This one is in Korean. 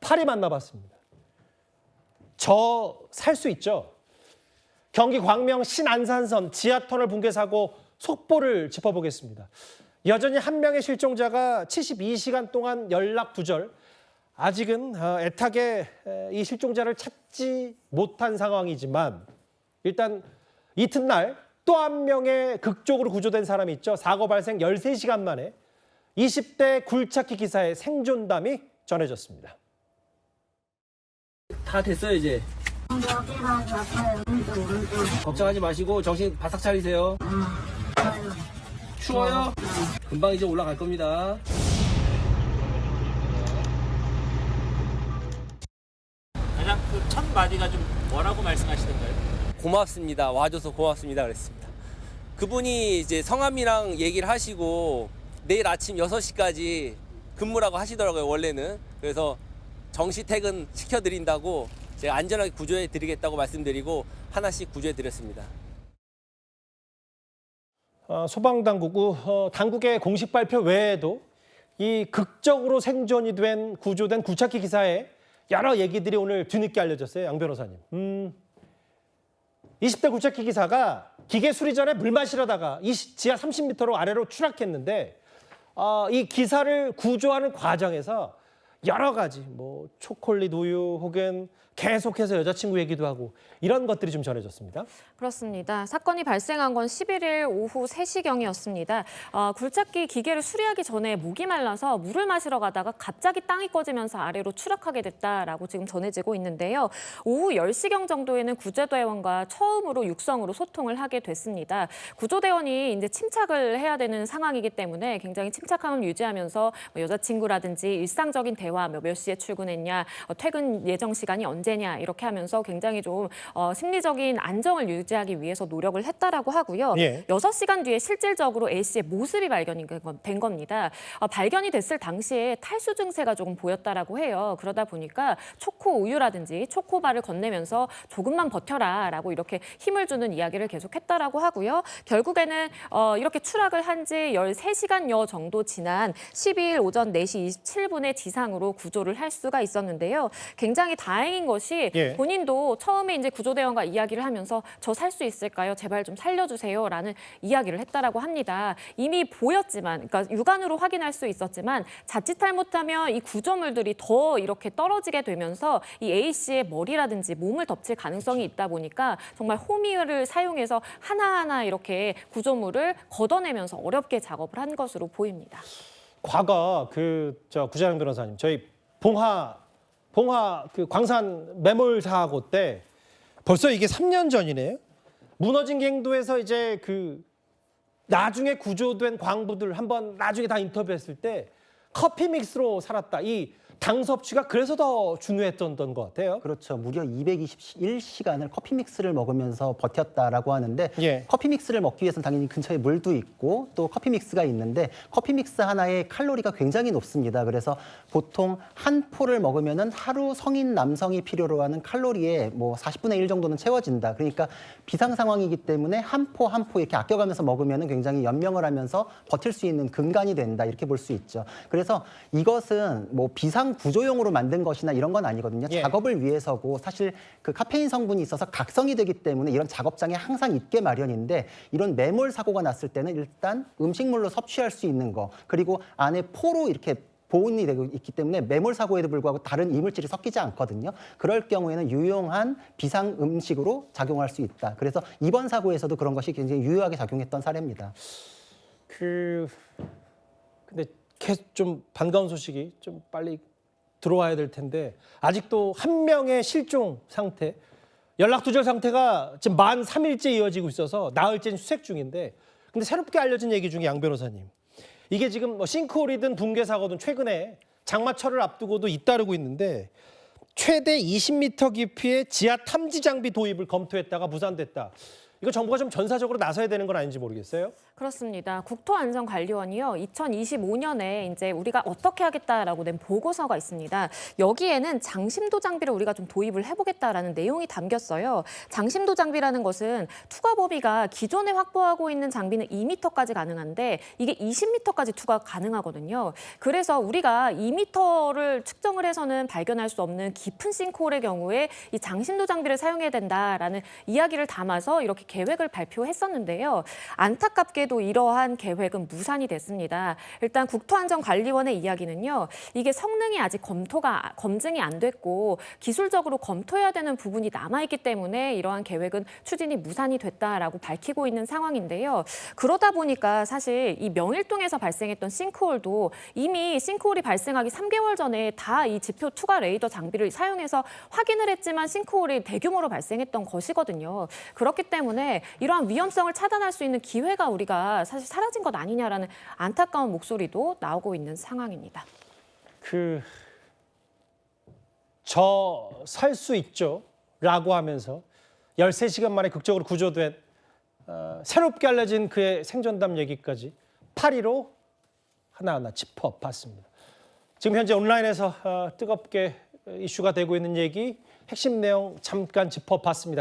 파리 만나봤습니다. 저 살 수 있죠? 경기 광명 신안산선 지하터널 붕괴 사고 속보를 짚어보겠습니다. 여전히 한 명의 실종자가 72시간 동안 연락 두절. 아직은 애타게 이 실종자를 찾지 못한 상황이지만 일단 이튿날 또 한 명의 극적으로 구조된 사람이 있죠. 사고 발생 13시간 만에 20대 굴착기 기사의 생존담이 전해졌습니다. 다 됐어요 이제. 여기가 아파요. 오른쪽. 걱정하지 마시고 정신 바싹 차리세요. 추워요? 금방 이제 올라갈 겁니다. 가장 그 첫 마디가 좀 뭐라고 말씀하시던가요? 고맙습니다. 와줘서 고맙습니다 그랬습니다. 그분이 이제 성함이랑 얘기를 하시고 내일 아침 6시까지 근무라고 하시더라고요 원래는. 그래서 정시 퇴근 시켜드린다고 제가 안전하게 구조해 드리겠다고 말씀드리고 하나씩 구조해 드렸습니다. 당국의 공식 발표 외에도 이 극적으로 생존이 된 구조된 굴착기 기사의 여러 얘기들이 오늘 뒤늦게 알려졌어요. 양 변호사님. 20대 굴착기 기사가 기계 수리 전에 물 마시려다가 지하 30m로 아래로 추락했는데 이 기사를 구조하는 과정에서 여러 가지 뭐 초콜릿 우유 혹은 계속해서 여자친구 얘기도 하고 이런 것들이 좀 전해졌습니다. 그렇습니다. 사건이 발생한 건 11일 오후 3시경이었습니다. 굴착기 기계를 수리하기 전에 목이 말라서 물을 마시러 가다가 갑자기 땅이 꺼지면서 아래로 추락하게 됐다라고 지금 전해지고 있는데요. 오후 10시경 정도에는 구조대원과 처음으로 육성으로 소통을 하게 됐습니다. 구조대원이 이제 침착을 해야 되는 상황이기 때문에 굉장히 침착함을 유지하면서 여자친구라든지 일상적인 대화, 몇 시에 출근했냐, 퇴근 예정 시간이 언제냐 이렇게 하면서 굉장히 좀 심리적인 안정을 유지하기 위해서 노력을 했다라고 하고요. 예. 6시간 뒤에 실질적으로 A 씨의 모습이 발견이 된 겁니다. 발견이 됐을 당시에 탈수 증세가 조금 보였다라고 해요. 그러다 보니까 초코 우유라든지 초코바를 건네면서 조금만 버텨라라고 이렇게 힘을 주는 이야기를 계속했다라고 하고요. 결국에는 이렇게 추락을 한 지 13시간여 정도 지난 12일 오전 4시 27분에 지상으로 구조를 할 수가 있었는데요. 굉장히 다행인 것이 예. 본인도 처음에 이제 구조대원과 이야기를 하면서 저 살 수 있을까요? 제발 좀 살려주세요라는 이야기를 했다라고 합니다. 이미 보였지만, 그러니까 육안으로 확인할 수 있었지만 자칫 잘못하면 이 구조물들이 더 이렇게 떨어지게 되면서 이 A 씨의 머리라든지 몸을 덮칠 가능성이 있다 보니까 정말 호미를 사용해서 하나하나 이렇게 구조물을 걷어내면서 어렵게 작업을 한 것으로 보입니다. 과거 구자영 변호사님, 저희 봉화 그 광산 매몰 사고 때 벌써 이게 3년 전이네요. 무너진 갱도에서 이제 나중에 구조된 광부들 한번 나중에 다 인터뷰했을 때 커피 믹스로 살았다. 이 당 섭취가 그래서 더 중요했던 것 같아요. 그렇죠. 무려 221시간을 커피 믹스를 먹으면서 버텼다라고 하는데 예. 커피 믹스를 먹기 위해서는 당연히 근처에 물도 있고 또 커피 믹스가 있는데 커피 믹스 하나의 칼로리가 굉장히 높습니다. 그래서 보통 한 포를 먹으면은 하루 성인 남성이 필요로 하는 칼로리의 뭐 40분의 1 정도는 채워진다. 그러니까 비상 상황이기 때문에 한 포 한 포 이렇게 아껴가면서 먹으면은 굉장히 연명을 하면서 버틸 수 있는 근간이 된다. 이렇게 볼 수 있죠. 그래서 이것은 뭐 비상 구조용으로 만든 것이나 이런 건 아니거든요. 예. 작업을 위해서고 사실 그 카페인 성분이 있어서 각성이 되기 때문에 이런 작업장에 항상 있게 마련인데 이런 매몰 사고가 났을 때는 일단 음식물로 섭취할 수 있는 거 그리고 안에 포로 이렇게 보온이 되고 있기 때문에 매몰 사고에도 불구하고 다른 이물질이 섞이지 않거든요. 그럴 경우에는 유용한 비상 음식으로 작용할 수 있다. 그래서 이번 사고에서도 그런 것이 굉장히 유효하게 작용했던 사례입니다. 근데 계속 좀 반가운 소식이 좀 빨리 들어와야 될 텐데 아직도 한 명의 실종 상태, 연락 두절 상태가 지금 만 3일째 이어지고 있어서 나흘째 수색 중인데 근데 새롭게 알려진 얘기 중에 양 변호사님 이게 지금 뭐 싱크홀이든 붕괴 사고든 최근에 장마철을 앞두고도 잇따르고 있는데 최대 20m 깊이의 지하 탐지 장비 도입을 검토했다가 무산됐다. 이거 정부가 좀 전사적으로 나서야 되는 건 아닌지 모르겠어요. 그렇습니다. 국토안전관리원이요, 2025년에 이제 우리가 어떻게 하겠다라고 낸 보고서가 있습니다. 여기에는 장심도 장비를 우리가 좀 도입을 해보겠다라는 내용이 담겼어요. 장심도 장비라는 것은 투과 범위가 기존에 확보하고 있는 장비는 2m까지 가능한데 이게 20m까지 투과가 가능하거든요. 그래서 우리가 2m를 측정을 해서는 발견할 수 없는 깊은 싱크홀의 경우에 이 장심도 장비를 사용해야 된다라는 이야기를 담아서 이렇게 계획을 발표했었는데요. 안타깝게도 이러한 계획은 무산이 됐습니다. 일단 국토안전관리원의 이야기는요, 이게 성능이 아직 검증이 안 됐고 기술적으로 검토해야 되는 부분이 남아있기 때문에 이러한 계획은 추진이 무산이 됐다라고 밝히고 있는 상황인데요. 그러다 보니까 사실 이 명일동에서 발생했던 싱크홀도 이미 싱크홀이 발생하기 3개월 전에 다 이 지표 투과 레이더 장비를 사용해서 확인을 했지만 싱크홀이 대규모로 발생했던 것이거든요. 그렇기 때문에 이러한 위험성을 차단할 수 있는 기회가 우리가 사실 사라진 것 아니냐라는 안타까운 목소리도 나오고 있는 상황입니다. 저 살 수 있죠 라고 하면서 13시간 만에 극적으로 구조된 새롭게 알려진 그의 생존담 얘기까지 파리로 하나하나 짚어봤습니다. 지금 현재 온라인에서 뜨겁게 이슈가 되고 있는 얘기 핵심 내용 잠깐 짚어봤습니다.